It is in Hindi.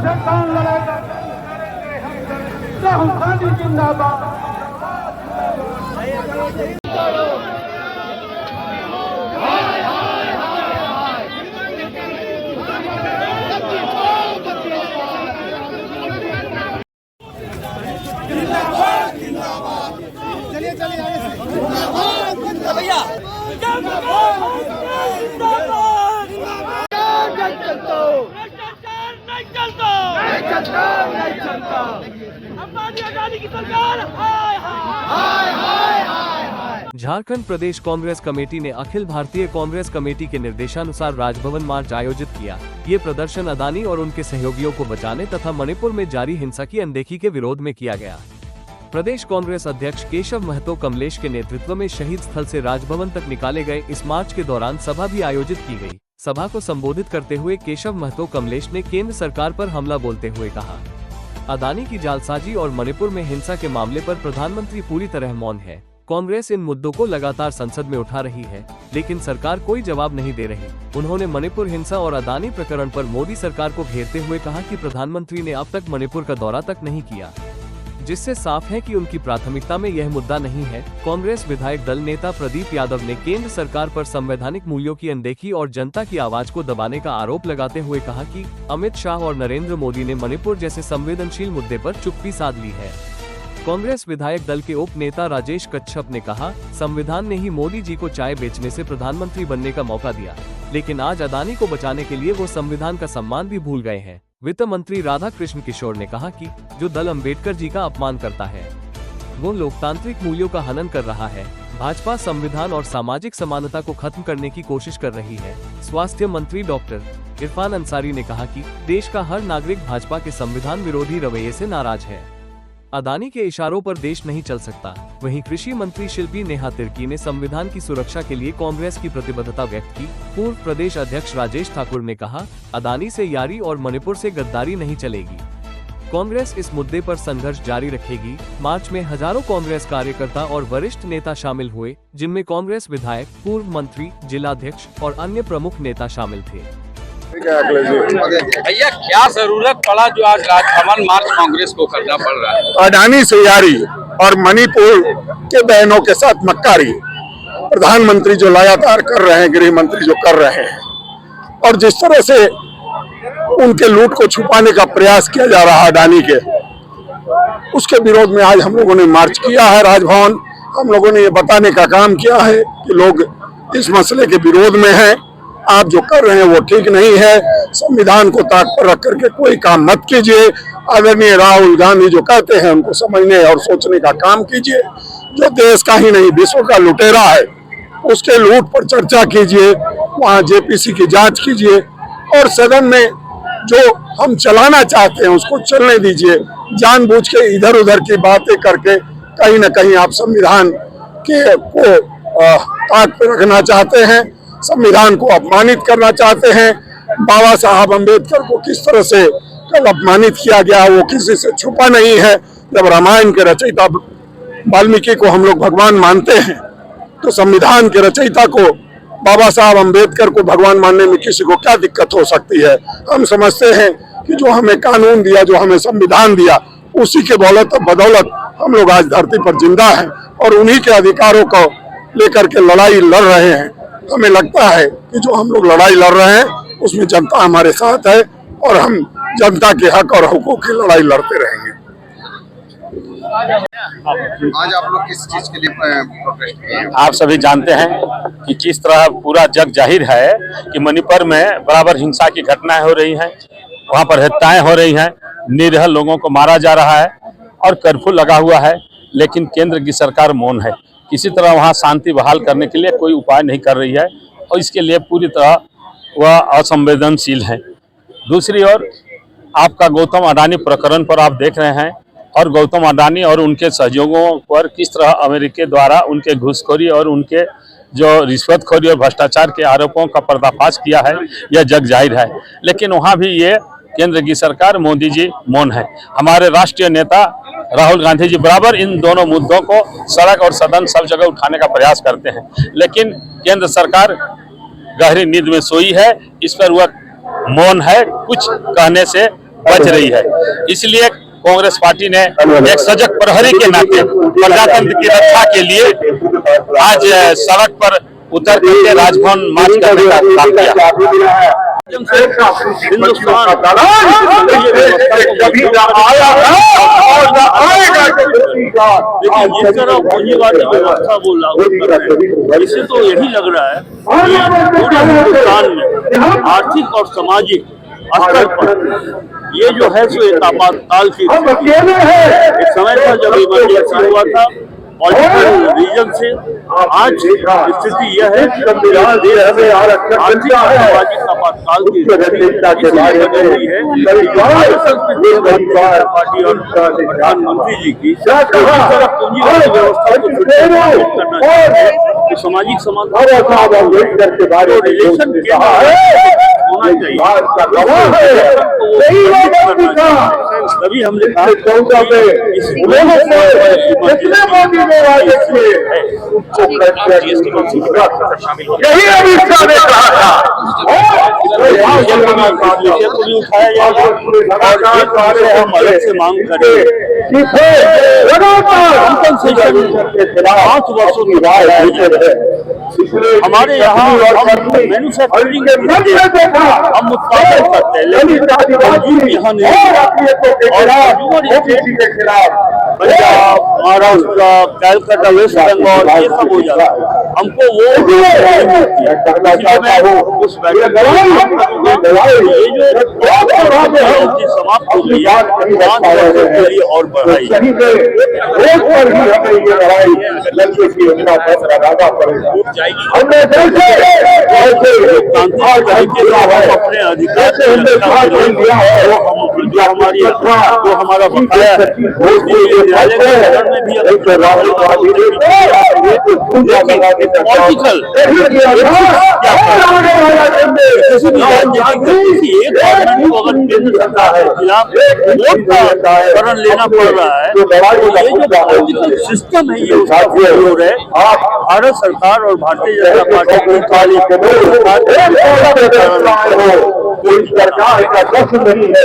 से कौन लड़ेगा? राहुल गांधी जिंदाबाद। झारखंड प्रदेश कांग्रेस कमेटी ने अखिल भारतीय कांग्रेस कमेटी के निर्देशानुसार राजभवन मार्च आयोजित किया। ये प्रदर्शन अदानी और उनके सहयोगियों को बचाने तथा मणिपुर में जारी हिंसा की अनदेखी के विरोध में किया गया। प्रदेश कांग्रेस अध्यक्ष केशव महतो कमलेश के नेतृत्व में शहीद स्थल से राजभवन तक निकाले गए इस मार्च के दौरान सभा भी आयोजित की गई। सभा को संबोधित करते हुए केशव महतो कमलेश ने केंद्र सरकार पर हमला बोलते हुए कहा, अदानी की जालसाजी और मणिपुर में हिंसा के मामले पर प्रधानमंत्री पूरी तरह मौन है। कांग्रेस इन मुद्दों को लगातार संसद में उठा रही है, लेकिन सरकार कोई जवाब नहीं दे रही। उन्होंने मणिपुर हिंसा और अदानी प्रकरण पर मोदी सरकार को घेरते हुए कहा कि प्रधानमंत्री ने अब तक मणिपुर का दौरा तक नहीं किया, जिससे साफ है कि उनकी प्राथमिकता में यह मुद्दा नहीं है। कांग्रेस विधायक दल नेता प्रदीप यादव ने केंद्र सरकार पर संवैधानिक मूल्यों की अनदेखी और जनता की आवाज को दबाने का आरोप लगाते हुए कहा कि अमित शाह और नरेंद्र मोदी ने मणिपुर जैसे संवेदनशील मुद्दे पर चुप्पी साध ली है। कांग्रेस विधायक दल के उप नेता राजेश कच्छप ने कहा, संविधान ने ही मोदी जी को चाय बेचने से प्रधानमंत्री बनने का मौका दिया, लेकिन आज अदानी को बचाने के लिए वो संविधान का सम्मान भी भूल गए हैं। वित्त मंत्री राधा कृष्ण किशोर ने कहा कि जो दल अंबेडकर जी का अपमान करता है वो लोकतांत्रिक मूल्यों का हनन कर रहा है। भाजपा संविधान और सामाजिक समानता को खत्म करने की कोशिश कर रही है। स्वास्थ्य मंत्री डॉक्टर इरफान अंसारी ने कहा कि देश का हर नागरिक भाजपा के संविधान विरोधी रवैये से नाराज है। अदानी के इशारों पर देश नहीं चल सकता। वहीं कृषि मंत्री शिल्पी नेहा तिर्की ने संविधान की सुरक्षा के लिए कांग्रेस की प्रतिबद्धता व्यक्त की। पूर्व प्रदेश अध्यक्ष राजेश ठाकुर ने कहा, अदानी से यारी और मणिपुर से गद्दारी नहीं चलेगी। कांग्रेस इस मुद्दे पर संघर्ष जारी रखेगी। मार्च में हजारों कांग्रेस कार्यकर्ता और वरिष्ठ नेता शामिल हुए, जिनमें कांग्रेस विधायक, पूर्व मंत्री, जिलाध्यक्ष और अन्य प्रमुख नेता शामिल थे। भैया क्या जरूरत पड़ा जो आज राजभवन मार्च कांग्रेस को करना पड़ रहा है? अडानी से यारी और मणिपुर के बहनों के साथ मक्कारी प्रधानमंत्री जो लगातार कर रहे हैं, गृह मंत्री जो कर रहे हैं, और जिस तरह से उनके लूट को छुपाने का प्रयास किया जा रहा है अडानी के, उसके विरोध में आज हम लोगों ने मार्च किया है राजभवन। हम लोगों ने ये बताने का काम किया है कि लोग इस मसले के विरोध में हैं। आप जो कर रहे हैं वो ठीक नहीं है। संविधान को ताक पर रख करके कोई काम मत कीजिए। आदरणीय राहुल गांधी जो कहते हैं उनको समझने और सोचने का काम कीजिए। जो देश का ही नहीं विश्व का लुटेरा है उसके लूट पर चर्चा कीजिए, वहाँ जेपीसी की जांच कीजिए और सदन में जो हम चलाना चाहते हैं उसको चलने दीजिए। जानबूझ के इधर उधर की बातें करके कहीं न कहीं आप संविधान को ताक पर रखना चाहते हैं, संविधान को अपमानित करना चाहते हैं। बाबा साहब अम्बेडकर को किस तरह से कल अपमानित किया गया वो किसी से छुपा नहीं है। जब रामायण के रचयिता वाल्मीकि को हम लोग भगवान मानते हैं तो संविधान के रचयिता को, बाबा साहब अम्बेडकर को भगवान मानने में किसी को क्या दिक्कत हो सकती है? हम समझते हैं कि जो हमें कानून दिया, जो हमें संविधान दिया, उसी के बदौलत हम लोग आज धरती पर जिंदा हैं और उन्हीं के अधिकारों को लेकर के लड़ाई लड़ रहे हैं। हमें लगता है कि जो हम लोग लड़ाई लड़ रहे हैं उसमें जनता हमारे साथ है और हम जनता के हक और हुकूक की लड़ाई लड़ते रहेंगे। आज आप लोग किस चीज के लिए प्रोटेस्ट किए? आप सभी जानते हैं कि किस तरह पूरा जग जाहिर है कि मणिपुर में बराबर हिंसा की घटनाएं हो रही हैं, वहां पर हत्याएं हो रही हैं, निरीह लोगों को मारा जा रहा है और कर्फ्यू लगा हुआ है, लेकिन केंद्र की सरकार मौन है। किसी तरह वहां शांति बहाल करने के लिए कोई उपाय नहीं कर रही है और इसके लिए पूरी तरह वह असंवेदनशील है। दूसरी ओर आपका गौतम अडानी प्रकरण पर आप देख रहे हैं और गौतम अडानी और उनके सहयोगियों पर किस तरह अमेरिका द्वारा उनके घूसखोरी और उनके जो रिश्वतखोरी और भ्रष्टाचार के आरोपों का पर्दाफाश किया है, यह जग जाहिर है। लेकिन वहाँ भी ये केंद्र की सरकार, मोदी जी मौन है। हमारे राष्ट्रीय नेता राहुल गांधी जी बराबर इन दोनों मुद्दों को सड़क और सदन सब जगह उठाने का प्रयास करते हैं, लेकिन केंद्र सरकार गहरी नींद में सोई है। इस पर वह मौन है, कुछ कहने से बच रही है। इसलिए कांग्रेस पार्टी ने एक सजग प्रहरी के नाते प्रजातंत्र की रक्षा के लिए आज सड़क पर उतर करके राजभवन मार्च करने का काम किया। जिस तरह पूंजीवादी व्यवस्था वो लागू कर रहे हैं, इससे तो यही लग रहा है कि पूरे हिंदुस्तान में आर्थिक और सामाजिक स्तर पर ये जो है सो एक आपातकाल की एक समय था जब इमरजेंसी हुआ था पॉलिटिकल रीजन से। आज स्थिति यह है कि आर्थिक और सामाजिक आपातकाल की हुई है। पार्टी और प्रधानमंत्री जी की पूंजीवादी व्यवस्था को करना चाहिए कि सामाजिक समाधान रिलेशन होना चाहिए। तभी हमने यही अमित शाह ने कहा था। हम अलग से मांग करें 5 वर्षों की हमारे यहाँ मैन्युफैक्चरिंग हम उत्पादन करते हैं, लेकिन यहाँ पंजाब, महाराष्ट्र, कैलकाटा, वेस्ट बंगाल ये सब हो जाता है। हमको वो उस बैठक समाप्त हो गई है 5 वर्षों के लिए और बढ़ाई अपने अधिकार जो हमारा बकाया है न्यायालय में भी पॉलिटिकल किसी भी राज्य की एक गवर्नमेंट को अगर केंद्र सरकार के खिलाफ वोट का शरण लेना पड़ रहा है तो ये जो पॉलिटिकल सिस्टम है ये उसका फेल्योर है। भारत सरकार और भारतीय जनता पार्टी की सरकार नहीं है।